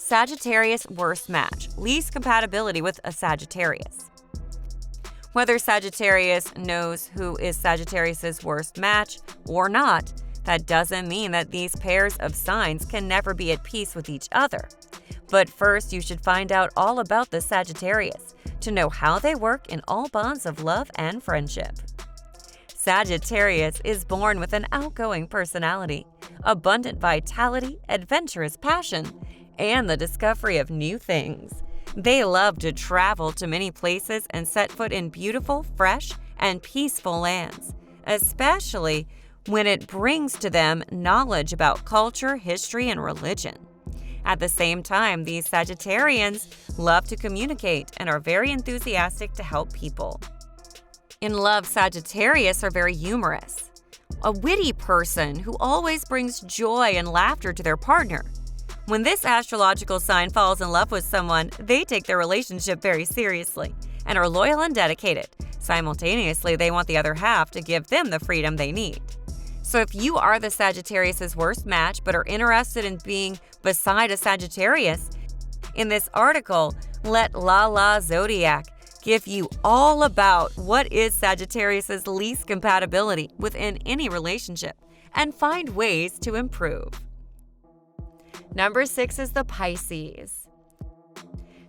Sagittarius Worst Match, least compatibility with a Sagittarius. Whether Sagittarius knows who is Sagittarius's worst match or not, that doesn't mean that these pairs of signs can never be at peace with each other. But first, you should find out all about the Sagittarius to know how they work in all bonds of love and friendship. Sagittarius is born with an outgoing personality, abundant vitality, adventurous passion, and the discovery of new things. They love to travel to many places and set foot in beautiful, fresh, and peaceful lands, especially when it brings to them knowledge about culture, history, and religion. At the same time, these Sagittarians love to communicate and are very enthusiastic to help people. In love, Sagittarius are very humorous, a witty person who always brings joy and laughter to their partner. When this astrological sign falls in love with someone, they take their relationship very seriously and are loyal and dedicated. Simultaneously, they want the other half to give them the freedom they need. So if you are the Sagittarius's worst match but are interested in being beside a Sagittarius, in this article, let lalazodiac give you all about what is Sagittarius's least compatibility within any relationship and find ways to improve. Number 6 is the Pisces.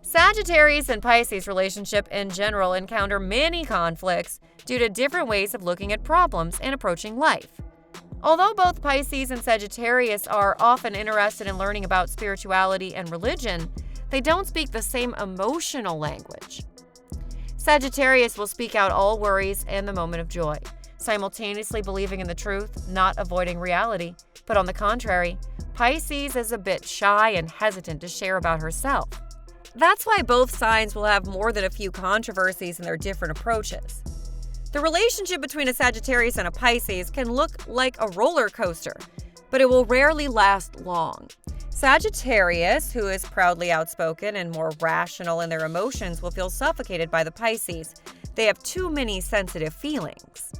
Sagittarius and Pisces relationship in general encounter many conflicts due to different ways of looking at problems and approaching life. Although both Pisces and Sagittarius are often interested in learning about spirituality and religion, they don't speak the same emotional language. Sagittarius will speak out all worries and the moment of joy, simultaneously believing in the truth, not avoiding reality. But on the contrary, Pisces is a bit shy and hesitant to share about herself. That's why both signs will have more than a few controversies in their different approaches. The relationship between a Sagittarius and a Pisces can look like a roller coaster, but it will rarely last long. Sagittarius, who is proudly outspoken and more rational in their emotions, will feel suffocated by the Pisces. They have too many sensitive feelings.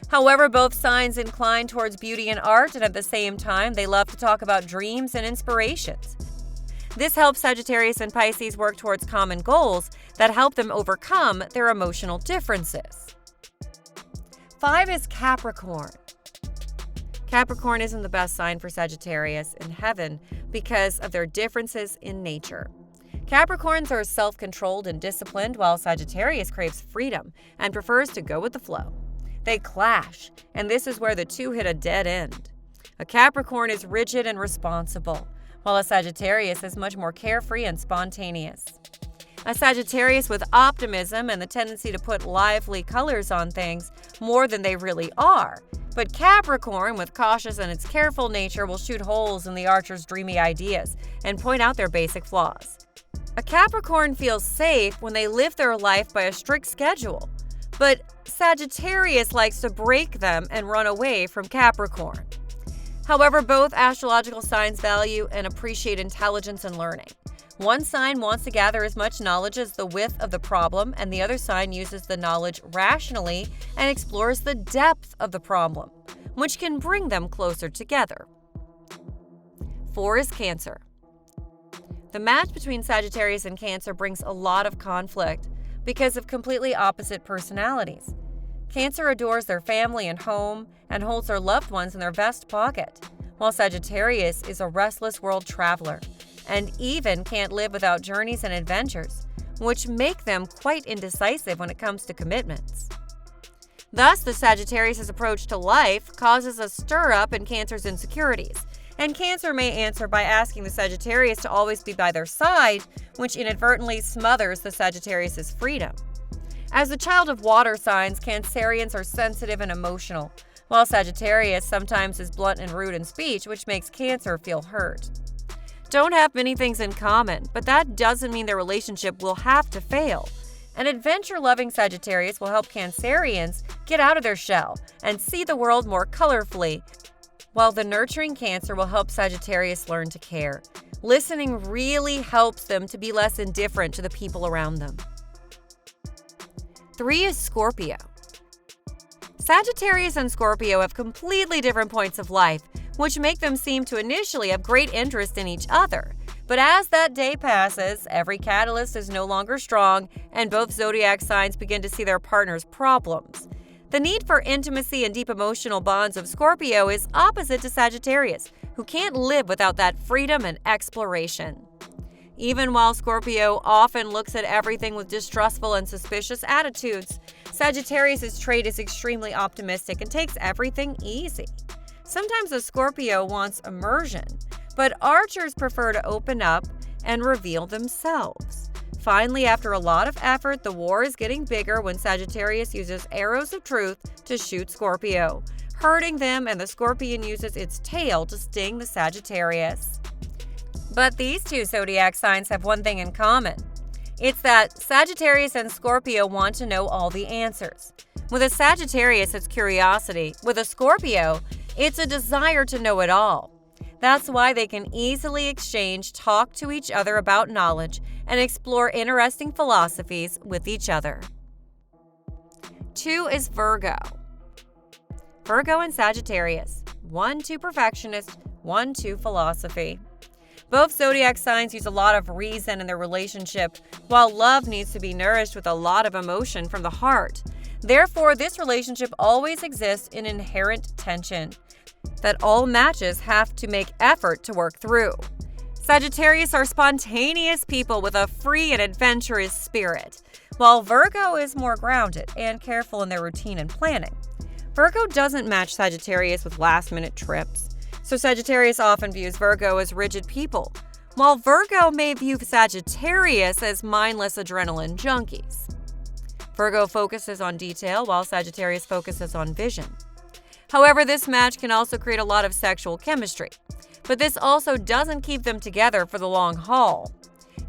However, both signs incline towards beauty and art, and at the same time, they love to talk about dreams and inspirations. This helps Sagittarius and Pisces work towards common goals that help them overcome their emotional differences. 5 is Capricorn. Capricorn isn't the best sign for Sagittarius in heaven because of their differences in nature. Capricorns are self-controlled and disciplined, while Sagittarius craves freedom and prefers to go with the flow. They clash, and this is where the two hit a dead end. A Capricorn is rigid and responsible, while a Sagittarius is much more carefree and spontaneous. A Sagittarius with optimism and the tendency to put lively colors on things more than they really are. But Capricorn, with cautious and its careful nature, will shoot holes in the archer's dreamy ideas and point out their basic flaws. A Capricorn feels safe when they live their life by a strict schedule, but Sagittarius likes to break them and run away from Capricorn. However, both astrological signs value and appreciate intelligence and learning. One sign wants to gather as much knowledge as the width of the problem, and the other sign uses the knowledge rationally and explores the depth of the problem, which can bring them closer together. 4 is Cancer. The match between Sagittarius and Cancer brings a lot of conflict because of completely opposite personalities. Cancer adores their family and home and holds their loved ones in their vest pocket, while Sagittarius is a restless world traveler and even can't live without journeys and adventures, which make them quite indecisive when it comes to commitments. Thus, the Sagittarius' approach to life causes a stir-up in Cancer's insecurities, and Cancer may answer by asking the Sagittarius to always be by their side, which inadvertently smothers the Sagittarius' freedom. As a child of water signs, Cancerians are sensitive and emotional, while Sagittarius sometimes is blunt and rude in speech, which makes Cancer feel hurt. Don't have many things in common, but that doesn't mean their relationship will have to fail. An adventure-loving Sagittarius will help Cancerians get out of their shell and see the world more colorfully, while the nurturing Cancer will help Sagittarius learn to care. Listening really helps them to be less indifferent to the people around them. 3 is Scorpio. Sagittarius and Scorpio have completely different points of life, which make them seem to initially have great interest in each other. But as that day passes, every catalyst is no longer strong, and both zodiac signs begin to see their partner's problems. The need for intimacy and deep emotional bonds of Scorpio is opposite to Sagittarius, who can't live without that freedom and exploration. Even while Scorpio often looks at everything with distrustful and suspicious attitudes, Sagittarius' trait is extremely optimistic and takes everything easy. Sometimes a Scorpio wants immersion, but archers prefer to open up and reveal themselves. Finally, after a lot of effort, the war is getting bigger when Sagittarius uses arrows of truth to shoot Scorpio, hurting them, and the Scorpion uses its tail to sting the Sagittarius. But these two zodiac signs have one thing in common. It's that Sagittarius and Scorpio want to know all the answers. With a Sagittarius, it's curiosity. With a Scorpio, it's a desire to know it all. That's why they can easily talk to each other about knowledge, and explore interesting philosophies with each other. 2 is Virgo. Virgo and Sagittarius. 1 to perfectionist, 1 to philosophy. Both zodiac signs use a lot of reason in their relationship, while love needs to be nourished with a lot of emotion from the heart. Therefore, this relationship always exists in inherent tension that all matches have to make effort to work through. Sagittarius are spontaneous people with a free and adventurous spirit, while Virgo is more grounded and careful in their routine and planning. Virgo doesn't match Sagittarius with last-minute trips, so Sagittarius often views Virgo as rigid people, while Virgo may view Sagittarius as mindless adrenaline junkies. Virgo focuses on detail, while Sagittarius focuses on vision. However, this match can also create a lot of sexual chemistry, but this also doesn't keep them together for the long haul.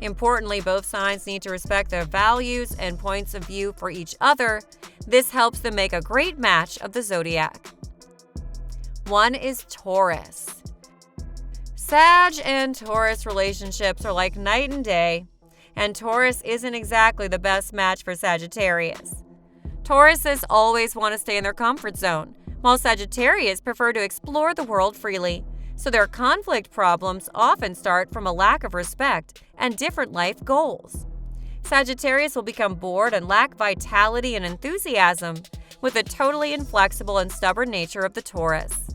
Importantly, both signs need to respect their values and points of view for each other. This helps them make a great match of the zodiac. 1 is Taurus. Sag and Taurus relationships are like night and day, and Taurus isn't exactly the best match for Sagittarius. Tauruses always want to stay in their comfort zone, while Sagittarius prefer to explore the world freely, so their conflict problems often start from a lack of respect and different life goals. Sagittarius will become bored and lack vitality and enthusiasm with the totally inflexible and stubborn nature of the Taurus.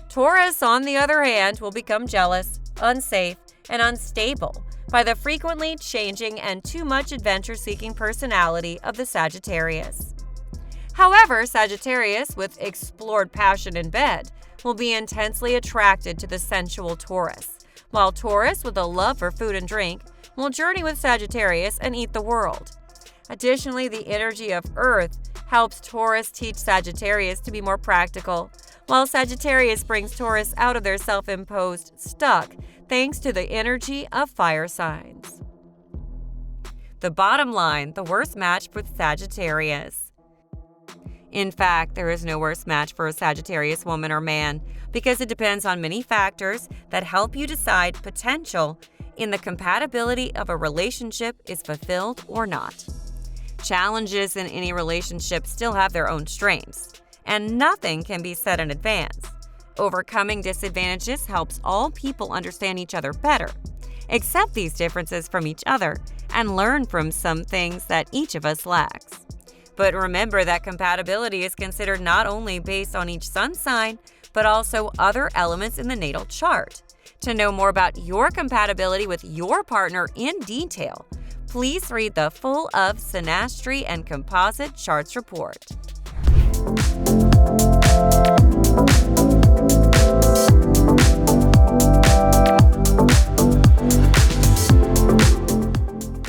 Taurus, on the other hand, will become jealous, unsafe, and unstable by the frequently changing and too much adventure-seeking personality of the Sagittarius. However, Sagittarius, with explored passion in bed, will be intensely attracted to the sensual Taurus, while Taurus, with a love for food and drink, will journey with Sagittarius and eat the world. Additionally, the energy of Earth helps Taurus teach Sagittarius to be more practical, while Sagittarius brings Taurus out of their self-imposed stuck thanks to the energy of fire signs. The bottom line, the worst match for Sagittarius. In fact, there is no worse match for a Sagittarius woman or man because it depends on many factors that help you decide potential in the compatibility of a relationship is fulfilled or not. Challenges in any relationship still have their own strengths, and nothing can be set in advance. Overcoming disadvantages helps all people understand each other better, accept these differences from each other, and learn from some things that each of us lacks. But remember that compatibility is considered not only based on each sun sign, but also other elements in the natal chart. To know more about your compatibility with your partner in detail, please read the full of Synastry and Composite Charts report.